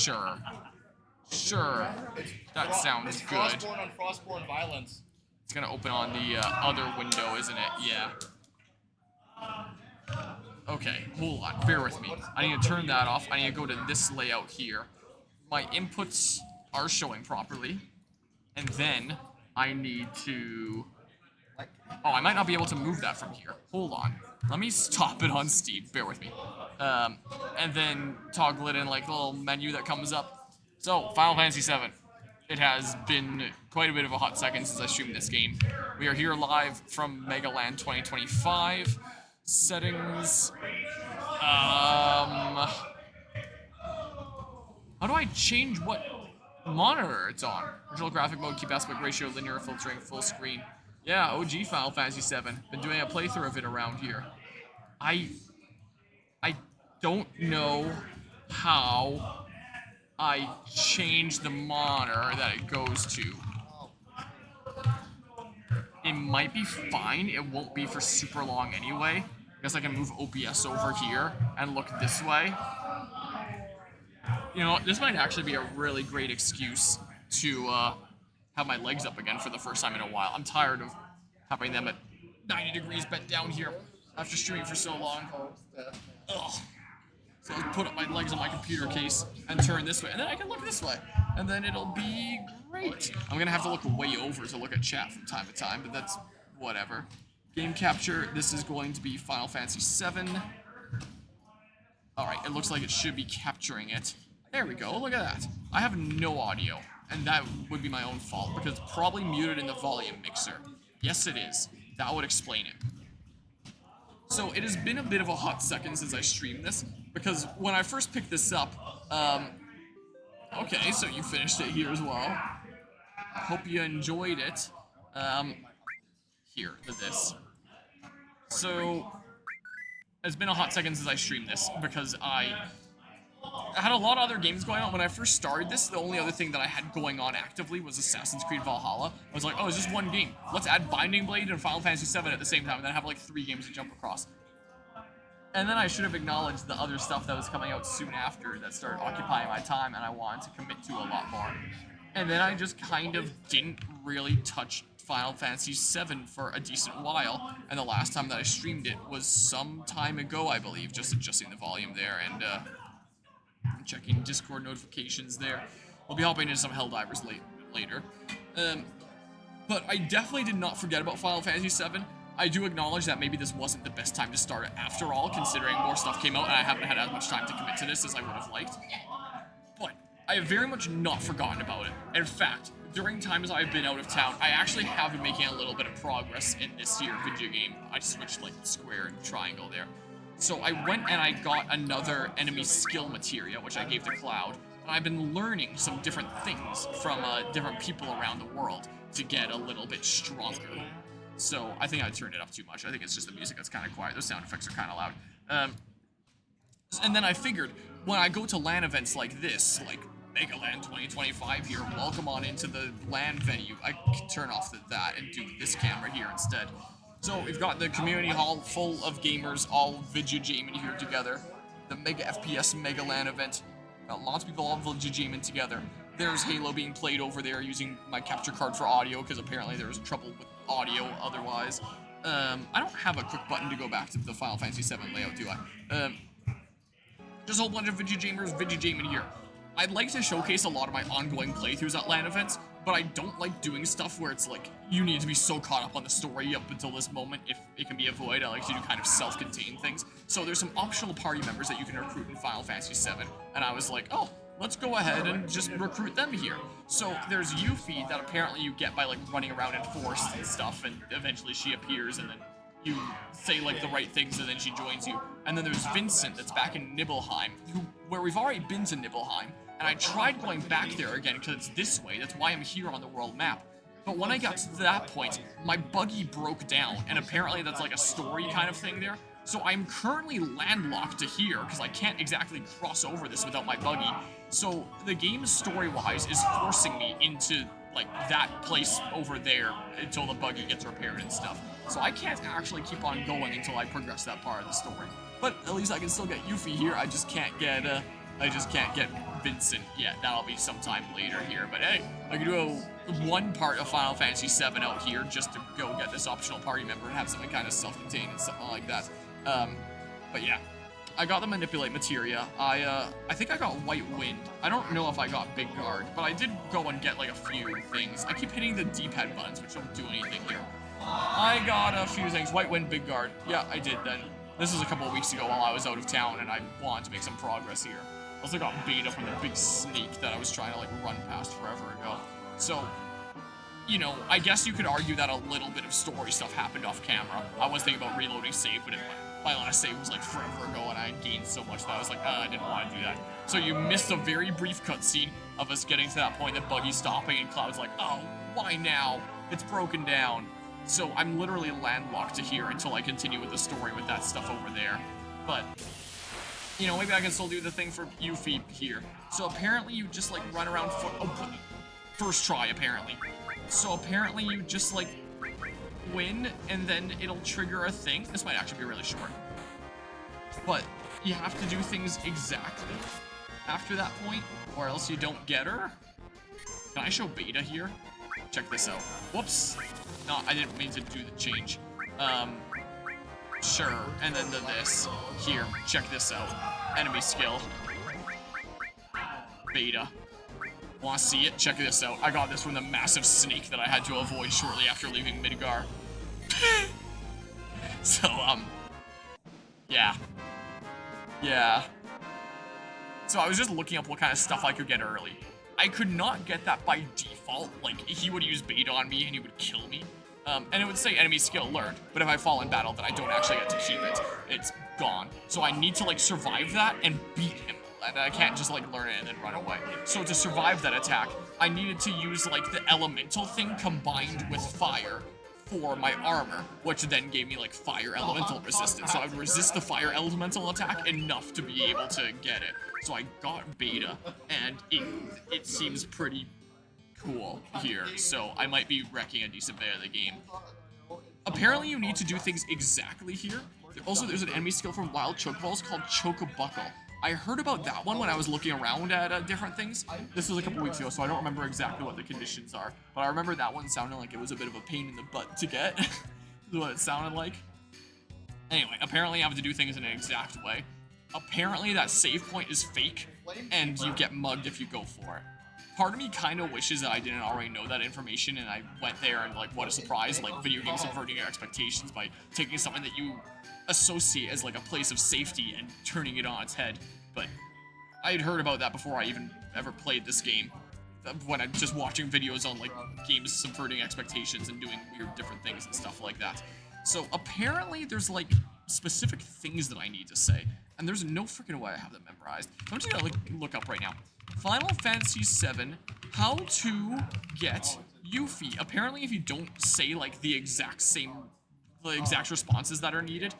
Sure. Sure. That sounds good. Frostborn on Frostborn violence. It's gonna open on the other window, isn't it? Yeah. Okay, hold on. Bear with me. I need to turn that off. I need to go to this layout here. My inputs are showing properly. And then I need to... Oh, I might not be able to move that from here. Hold on. Let me stop it on Steam. Bear with me. And then toggle it in like the little menu that comes up. So, Final Fantasy VII. It has been quite a bit of a hot second since I streamed this game. We are here live from MegaLAN 2025. Settings. How do I change what monitor it's on? Original graphic mode, keep aspect ratio, linear filtering, full screen. Yeah, OG Final Fantasy VII. Been doing a playthrough of it around here. I don't know how I change the monitor that it goes to. It might be fine. It won't be for super long anyway. I guess I can move OBS over here and look this way. You know, this might actually be a really great excuse to have my legs up again for the first time in a while. I'm tired of having them at 90 degrees bent down here after streaming for so long. Ugh. So I'll put up my legs on my computer case and turn this way, and then I can look this way, and then it'll be great. I'm gonna have to look way over to look at chat from time to time, but that's whatever. Game capture, this is going to be Final Fantasy VII. Alright, it looks like it should be capturing it. There we go, look at that. I have no audio, and that would be my own fault, because it's probably muted in the volume mixer. Yes, it is. That would explain it. So, it has been a bit of a hot second since I streamed this, because when I first picked this up, okay, so you finished it here as well. Hope you enjoyed it. Here, to this. So, it's been a hot second since I streamed this, because I had a lot of other games going on. When I first started this, the only other thing that I had going on actively was Assassin's Creed Valhalla. I was like, oh, it's just one game. Let's add Binding Blade and Final Fantasy VII at the same time, and then have like 3 games to jump across. And then I should have acknowledged the other stuff that was coming out soon after that started occupying my time, and I wanted to commit to a lot more. And then I just kind of didn't really touch Final Fantasy VII for a decent while, and the last time that I streamed it was some time ago, I believe, just adjusting the volume there, and checking Discord notifications there. We'll be hopping into some Helldivers later. But I definitely did not forget about Final Fantasy VII. I do acknowledge that maybe this wasn't the best time to start it after all, considering more stuff came out and I haven't had as much time to commit to this as I would have liked. But I have very much not forgotten about it. In fact, during times I've been out of town, I actually have been making a little bit of progress in this here video game. I switched like the square and triangle there. So I went and I got another enemy skill materia, which I gave to Cloud, and I've been learning some different things from different people around the world to get a little bit stronger. So I think I turned it up too much. I think it's just the music that's kind of quiet. Those sound effects are kind of loud. And then I figured, when I go to LAN events like this, like MegaLAN 2025 here, welcome on into the LAN venue, I can turn off that and do this camera here instead. So we've got the community hall full of gamers all video gaming here together. The MegaFPS MegaLAN event. Got lots of people all video gaming together. There's Halo being played over there using my capture card for audio, because apparently there was trouble with audio otherwise. I don't have a quick button to go back to the Final Fantasy VII layout, do I? Just a whole bunch of video gaming here. I'd like to showcase a lot of my ongoing playthroughs at LAN events, but I don't like doing stuff where it's like, you need to be so caught up on the story up until this moment if it can be avoided. I like to do kind of self-contained things. So there's some optional party members that you can recruit in Final Fantasy VII, and I was like, oh, let's go ahead and just recruit them here. So there's Yuffie that apparently you get by like running around in Forest and stuff, and eventually she appears, and then you say like the right things and then she joins you. And then there's Vincent that's back in Nibelheim, where we've already been to Nibelheim, and I tried going back there again because it's this way. That's why I'm here on the world map. But when I got to that point, my buggy broke down, and apparently that's like a story kind of thing there. So I'm currently landlocked to here because I can't exactly cross over this without my buggy. So the game story-wise is forcing me into like that place over there until the buggy gets repaired and stuff. So I can't actually keep on going until I progress that part of the story. But at least I can still get Yuffie here. I just can't get I just can't get Vincent yet. That'll be sometime later here. But hey, I can do one part of Final Fantasy VII out here just to go get this optional party member and have something kind of self-contained and something like that. But yeah, I got the Manipulate Materia. I think I got White Wind. I don't know if I got Big Guard, but I did go and get like a few things. I keep hitting the D-pad buttons, which don't do anything here. I got a few things. White Wind, Big Guard. Yeah, I did then. This was a couple of weeks ago while I was out of town, and I wanted to make some progress here. I also got beta from the big snake that I was trying to like run past forever ago. So, you know, I guess you could argue that a little bit of story stuff happened off camera. I was thinking about reloading save, but my last save was like forever ago, and I had gained so much that I was like, I didn't want to do that. So you missed a very brief cutscene of us getting to that point that Buggy's stopping, and Cloud's like, oh, why now? It's broken down. So I'm literally landlocked to here until I continue with the story with that stuff over there. But, you know, maybe I can still do the thing for Yuffie here. So apparently you just like run around first try apparently. So apparently you just like win and then it'll trigger a thing. This might actually be really short. But you have to do things exactly after that point or else you don't get her. Can I show beta here? Check this out. Whoops. No, I didn't mean to do the change. Sure. And then this. Here, check this out. Enemy skill. Beta. Wanna see it? Check this out. I got this from the massive snake that I had to avoid shortly after leaving Midgar. So, yeah. Yeah. So I was just looking up what kind of stuff I could get early. I could not get that by default. Like, he would use bait on me and he would kill me. And it would say enemy skill learned, but if I fall in battle, then I don't actually get to keep it. It's gone. So I need to, like, survive that and beat him. And I can't just, like, learn it and then run away. So to survive that attack, I needed to use, like, the elemental thing combined with fire for my armor, which then gave me, like, fire elemental resistance. So I would resist the fire elemental attack enough to be able to get it. So I got beta, and it seems pretty cool here. So I might be wrecking a decent bit of the game. Apparently you need to do things exactly here. Also, there's an enemy skill from Wild Chokeballs called Choke-a-Buckle. I heard about that one when I was looking around at different things. This was a couple weeks ago, so I don't remember exactly what the conditions are. But I remember that one sounding like it was a bit of a pain in the butt to get. Is what it sounded like. Anyway, apparently I have to do things in an exact way. Apparently that save point is fake, and you get mugged if you go for it. Part of me kind of wishes that I didn't already know that information, and I went there and, like, what a surprise, like, video games subverting your expectations by taking something that you associate as, like, a place of safety and turning it on its head. But I had heard about that before I even ever played this game, when I'm just watching videos on, like, games subverting expectations and doing weird different things and stuff like that. So apparently there's, like, specific things that I need to say, and there's no freaking way I have them memorized. So I'm just gonna look up right now. Final Fantasy VII, how to get Yuffie. Apparently if you don't say, like, the exact responses that are needed,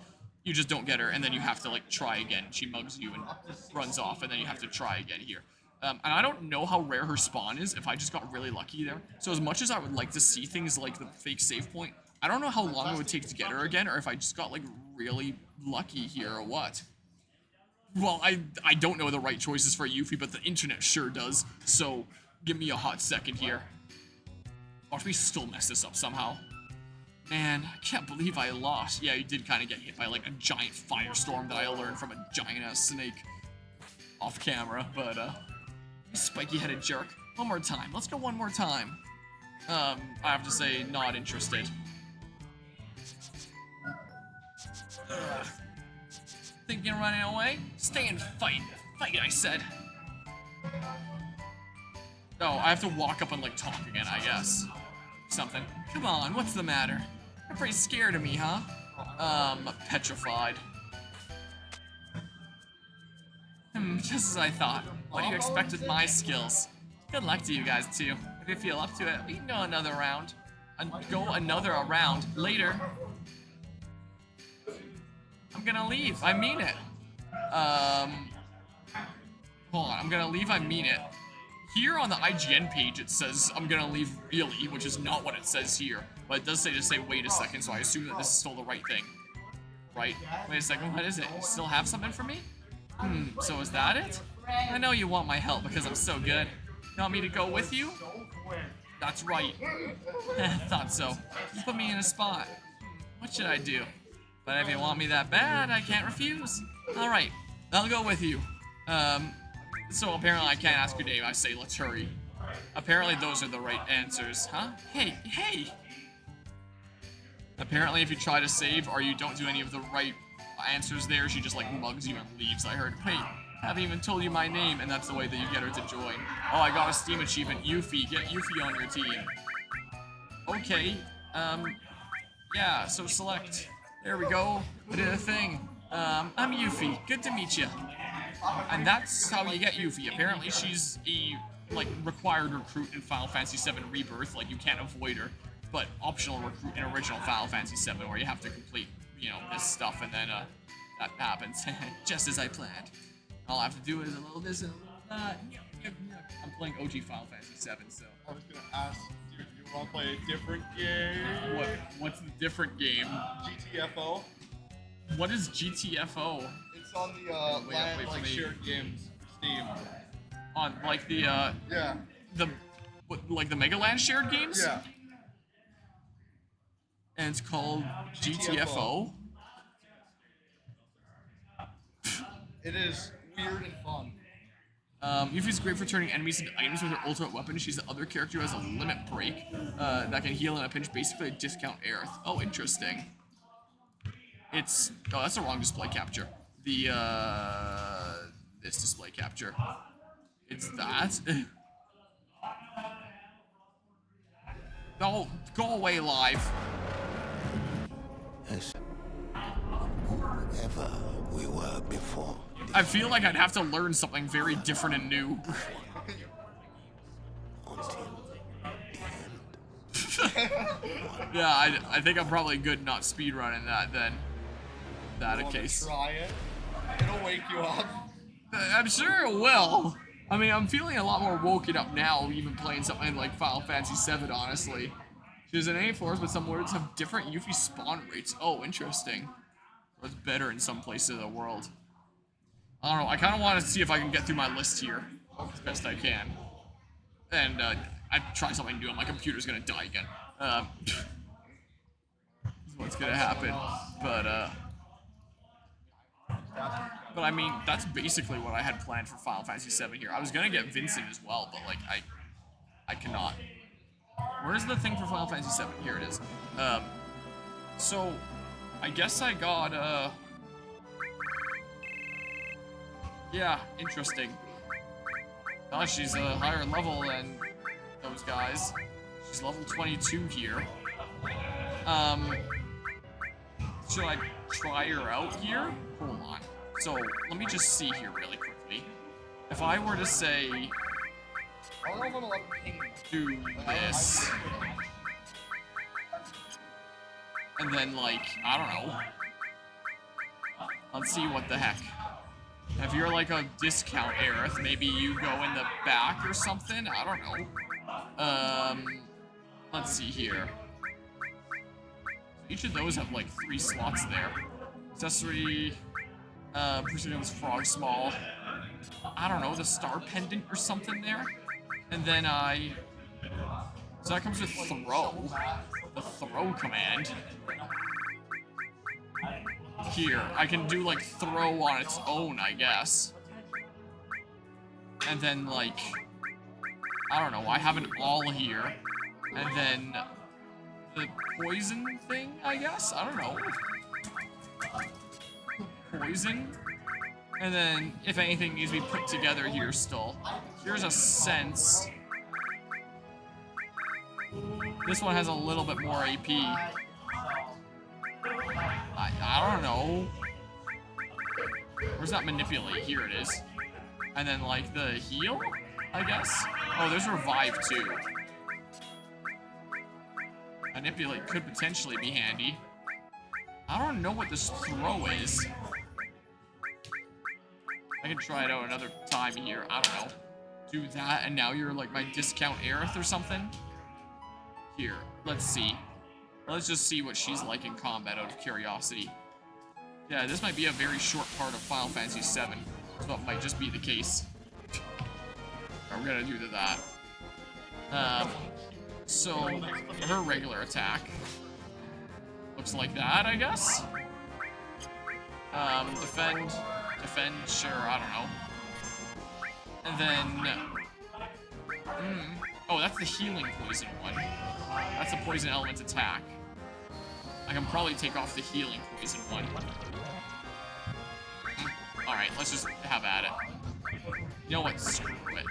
you just don't get her, and then you have to, like, try again. She mugs you and runs off, and then you have to try again here. And I don't know how rare her spawn is, if I just got really lucky there. So as much as I would like to see things like the fake save point, I don't know how long it would take to get her again, or if I just got, like, really lucky here or what. Well, I don't know the right choices for Yuffie, but the internet sure does, so give me a hot second here. Watch me still mess this up somehow. Man, I can't believe I lost. Yeah, you did kind of get hit by, like, a giant firestorm that I learned from a giant-ass snake off camera, but, you spiky-headed jerk. One more time. Let's go one more time. I have to say, not interested. Ugh. Thinking of running away? Stay and fight. Fight, I said. Oh, I have to walk up and, like, talk again, I guess. Something. Come on, what's the matter? You're pretty scared of me, huh? Petrified. Just as I thought. What do you expect with my skills? Good luck to you guys, too. If you feel up to it, we can go another round. Go another round later. I'm gonna leave. I mean it. Hold on. I'm gonna leave. I mean it. Here on the IGN page, it says I'm gonna leave really, which is not what it says here. But it does say to say wait a second, so I assume that this is still the right thing. Right? Wait a second. What is it? You still have something for me? So is that it? I know you want my help because I'm so good. You want me to go with you? That's right. Thought so. You put me in a spot. What should I do? But if you want me that bad, I can't refuse. Alright, I'll go with you. So apparently I can't ask your name, I say let's hurry. Apparently those are the right answers, huh? Hey, hey! Apparently if you try to save or you don't do any of the right answers there, she just like mugs you and leaves. I heard, hey, haven't even told you my name, and that's the way that you get her to join. Oh, I got a Steam achievement, Yuffie. Get Yuffie on your team. Okay, yeah, so select. There we go. I did a thing. I'm Yuffie. Good to meet you. And that's how you get Yuffie. Apparently she's a, like, required recruit in Final Fantasy VII Rebirth. Like, you can't avoid her. But optional recruit in original Final Fantasy VII, where you have to complete, you know, this stuff, and then, that happens. Just as I planned. All I have to do is a little this and a little that. I'm playing OG Final Fantasy VII, so. I was gonna ask, do you want to play a different game? What's the different game? GTFO. What is GTFO? It's on the LAN, like shared games, Steam. On like the Yeah. like the MegaLAN shared games? Yeah. And it's called GTFO. It is weird and fun. Yuffie's great for turning enemies into items with her ultimate weapon. She's the other character who has a limit break that can heal in a pinch, basically a discount Aerith. Oh, interesting. It's... Oh, that's the wrong display capture. The, this display capture. It's that. No, go away, live. Yes. Whoever we were before. I feel like I'd have to learn something very different and new. Until the end. Yeah, I think I'm probably good not speedrunning that then. That a case. Try it. It'll wake you up. I'm sure it will. I mean, I'm feeling a lot more woken up now, even playing something like Final Fantasy VII, honestly. There's an A floors, but some words have different Yuffie spawn rates. Oh, interesting. So it's better in some places of the world. I don't know, I kind of want to see if I can get through my list here as best I can. And, I try something new, and my computer's gonna die again. This is what's gonna happen. But I mean, that's basically what I had planned for Final Fantasy VII here. I was gonna get Vincent as well, but like, I cannot. Where's the thing for Final Fantasy VII? Here it is. So, I guess I got, yeah, interesting. Oh, she's a higher level than those guys. She's level 22 here. Should I try her out here? Hold on. So, let me just see here really quickly. If I were to say, I don't know if I'm allowed to ping do this, and then like, I don't know. Let's see what the heck. If you're like a discount Aerith, maybe you go in the back or something? I don't know. Let's see here. Each of those have like 3 slots there. Accessory, Perseverance Frog Small. I don't know, the Star Pendant or something there. And then so that comes with Throw. The Throw command. Here, I can do like Throw on its own, I guess. And then like, I don't know, I have an All here. And then the Poison thing, I guess? I don't know. Poison. And then, if anything needs to be put together here still. Here's a Sense. This one has a little bit more AP. I don't know. Where's that Manipulate? Here it is. And then, like, the Heal, I guess? Oh, there's Revive, too. Manipulate could potentially be handy. I don't know what this Throw is. I can try it out another time here. I don't know. Do that, and now you're like my discount Aerith or something? Here, let's see. Let's just see what she's like in combat out of curiosity. Yeah, this might be a very short part of Final Fantasy VII. So it might just be the case. We're gonna do that. So her regular attack looks like that, I guess. Defend, sure, I don't know. And then, oh, that's the healing poison one. That's a poison element attack. I can probably take off the healing poison one. Alright, let's just have at it. You know what? Screw it.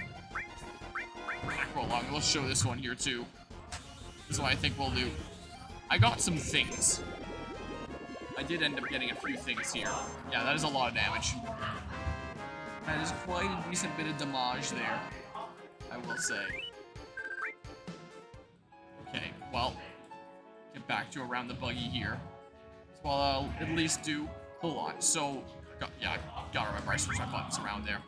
Macro along. Let's show this one here too. This is what I think we'll do. I got some things. I did end up getting a few things here. Yeah, that is a lot of damage. That is quite a decent bit of damage there, I will say. Okay, well, get back to around the buggy here. So I'll at least do. Hold on. So, yeah, gotta remember I switched my buttons around there.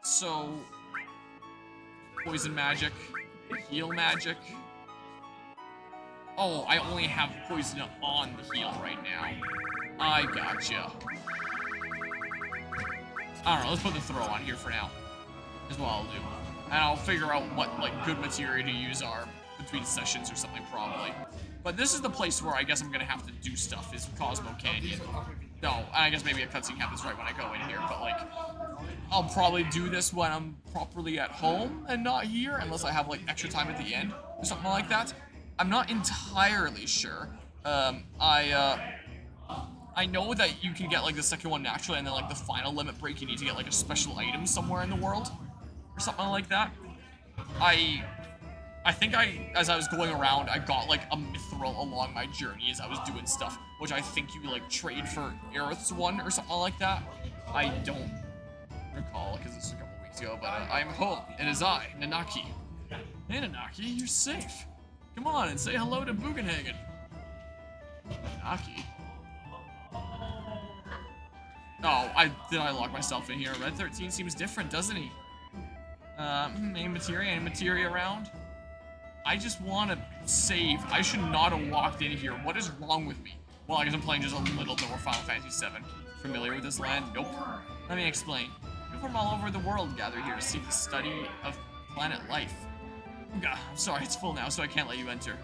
So poison magic, heal magic. Oh, I only have poison on the heal right now. I gotcha. I don't know, let's put the throw on here for now. Is what I'll do. And I'll figure out what, like, good material to use are between sessions or something, probably. But this is the place where I guess I'm gonna have to do stuff, is Cosmo Canyon. No, I guess maybe a cutscene happens right when I go in here, but, like, I'll probably do this when I'm properly at home and not here, unless I have, like, extra time at the end or something like that. I'm not entirely sure. I know that you can get, like, the second one naturally, and then, like, the final limit break, you need to get, like, a special item somewhere in the world, or something like that. I think as I was going around, I got, like, a mithril along my journey as I was doing stuff, which I think you, like, trade for Aerith's one or something like that. I don't recall, because this was a couple weeks ago, but I'm home. It is I, Nanaki. Hey, Nanaki, you're safe. Come on and say hello to Bugenhagen. Nanaki? Oh, did I lock myself in here? Red 13 seems different, doesn't he? Any materia around? I just want to save. I should not have walked in here. What is wrong with me? Well, I guess I'm playing just a little bit more Final Fantasy VII. Familiar with this land? Nope. Let me explain. People from all over the world gather here to seek the study of planet life. I'm sorry, it's full now, so I can't let you enter.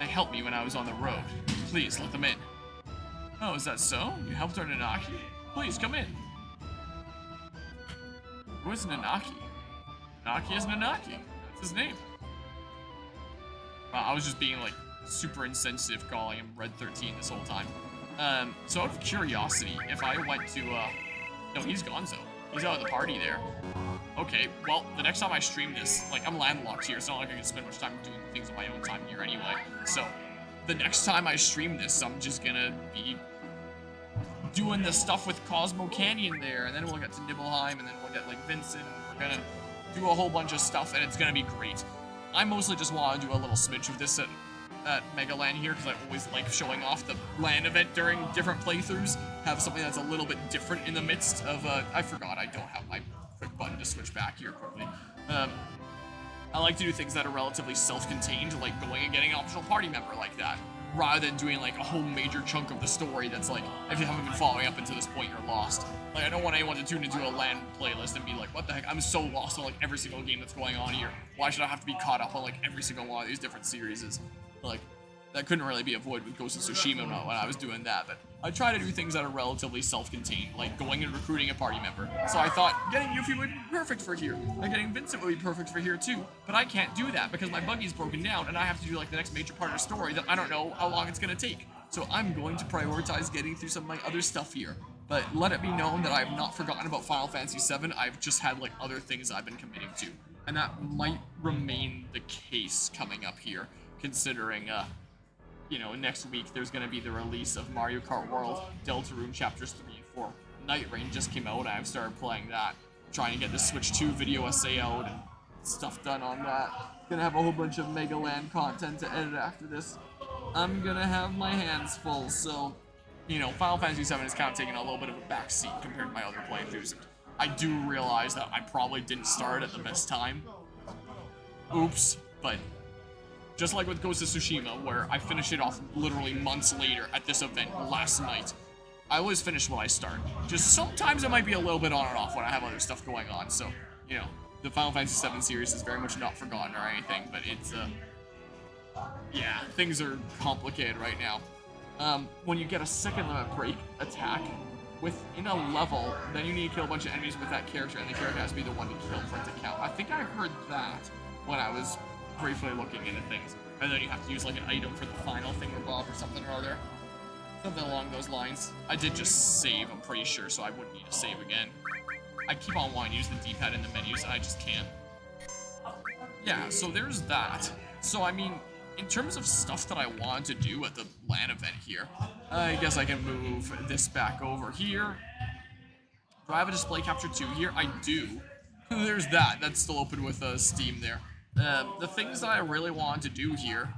They helped me when I was on the road. Please, let them in. Oh, is that so? You helped our Nanaki? Please, come in. Who is Nanaki? Nanaki is Nanaki. That's his name. I was just being, like, super insensitive calling him Red 13 this whole time. So out of curiosity, if I went to, no, he's gonzo. He's out of the party there. Okay, well, the next time I stream this, like, I'm landlocked here. It's not like I can spend much time doing things on my own time here anyway. So, the next time I stream this, I'm just gonna be doing the stuff with Cosmo Canyon there, and then we'll get to Nibelheim, and then we'll get, like, Vincent, and we're gonna do a whole bunch of stuff, and it's gonna be great. I mostly just want to do a little smidge of this at MegaLAN here, because I always like showing off the LAN event during different playthroughs, have something that's a little bit different in the midst of, I forgot I don't have my quick button to switch back here quickly. I like to do things that are relatively self-contained, like going and getting an optional party member like that, rather than doing like a whole major chunk of the story that's like, if you haven't been following up until this point, you're lost. Like, I don't want anyone to tune into a LAN playlist and be like, what the heck, I'm so lost on like every single game that's going on here. Why should I have to be caught up on like every single one of these different series? Like, that couldn't really be avoided with Ghost of Tsushima when I was doing that, but I try to do things that are relatively self-contained, like going and recruiting a party member. So I thought getting Yuffie would be perfect for here, and getting Vincent would be perfect for here too, but I can't do that because my buggy's broken down and I have to do like the next major part of the story that I don't know how long it's gonna take. So I'm going to prioritize getting through some of my other stuff here. But let it be known that I have not forgotten about Final Fantasy VII, I've just had like other things I've been committing to. And that might remain the case coming up here, considering, you know, next week there's going to be the release of Mario Kart World Deltarune Chapters 3 and 4. Night Rain just came out and I've started playing that. Trying to get the Switch 2 video essay out and stuff done on that. Gonna have a whole bunch of MegaLAN content to edit after this. I'm gonna have my hands full, so, you know, Final Fantasy VII is kind of taking a little bit of a backseat compared to my other playthroughs. I do realize that I probably didn't start at the best time. Oops, but just like with Ghost of Tsushima, where I finished it off literally months later at this event last night, I always finish what I start. Just sometimes it might be a little bit on and off when I have other stuff going on. So, you know, the Final Fantasy VII series is very much not forgotten or anything, but it's, yeah, things are complicated right now. When you get a second limit break attack within a level, then you need to kill a bunch of enemies with that character, and the character has to be the one to kill for it to count. I think I heard that when I was briefly looking into things. And then you have to use like an item for the final thingamabob or something or other. Something along those lines. I did just save, I'm pretty sure, so I wouldn't need to save again. I keep on wanting to use the D-pad in the menus, and I just can't. Yeah, so there's that. So, I mean, in terms of stuff that I wanted to do at the LAN event here, I guess I can move this back over here. Do I have a display capture 2 here? I do. There's that. That's still open with Steam there. The things that I really wanted to do here,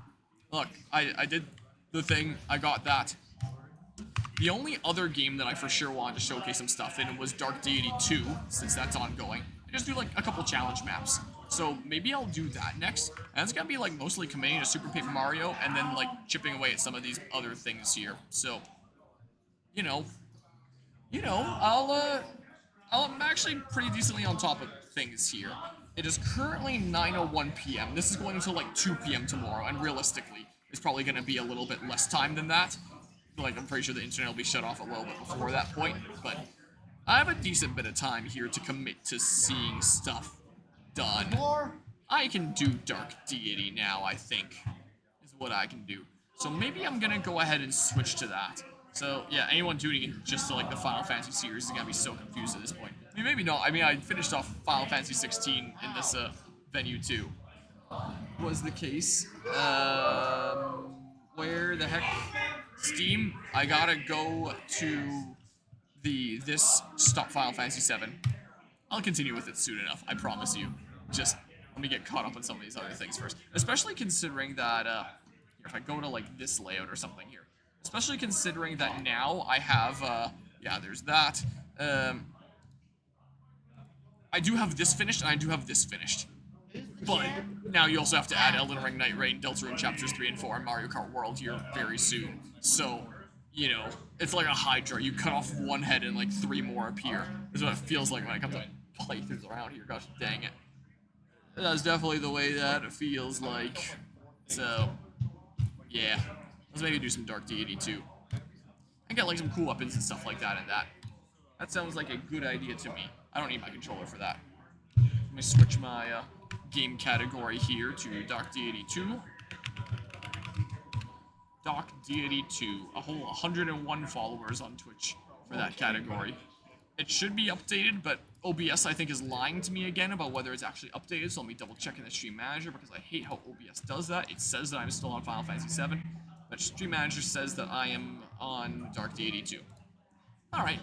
look, I did the thing, I got that. The only other game that I for sure wanted to showcase some stuff in was Dark Deity 2, since that's ongoing. I just do like a couple challenge maps. So maybe I'll do that next. And it's gonna be like mostly committing to Super Paper Mario and then like chipping away at some of these other things here. So, I'm actually pretty decently on top of things here. It is currently 9:01 p.m. This is going until like 2 p.m. tomorrow, and realistically, it's probably going to be a little bit less time than that. Like, I'm pretty sure the internet will be shut off a little bit before that point, but I have a decent bit of time here to commit to seeing stuff done. I can do Dark Deity now, I think, is what I can do. So maybe I'm going to go ahead and switch to that. So, yeah, anyone tuning in just to, like, the Final Fantasy series is going to be so confused at this point. I mean, maybe not. I mean, I finished off Final Fantasy 16 in this venue, too. Was the case. Where the heck? Steam, I gotta go to this Stop Final Fantasy 7. I'll continue with it soon enough, I promise you. Just let me get caught up on some of these other things first. Especially considering that, if I go to, like, this layout or something here. Especially considering that now I have, yeah, there's that. I do have this finished, and I do have this finished. But now you also have to add Elden Ring, Night Rain, Deltarune Chapters 3 and 4, and Mario Kart World here very soon. So, you know, it's like a Hydra. You cut off one head and, like, 3 more appear. Is what it feels like when I come to playthroughs around here. Gosh dang it. That's definitely the way that it feels like. So, yeah. Let's maybe do some Dark Deity too. And get like some cool weapons and stuff like that in that. That sounds like a good idea to me. I don't need my controller for that. Let me switch my game category here to Dark Deity 2. Dark Deity 2. A whole 101 followers on Twitch for that category. It should be updated, but OBS I think is lying to me again about whether it's actually updated, so let me double check in the Stream Manager because I hate how OBS does that. It says that I'm still on Final Fantasy VII, but Stream Manager says that I am on Dark Deity 2. Alright,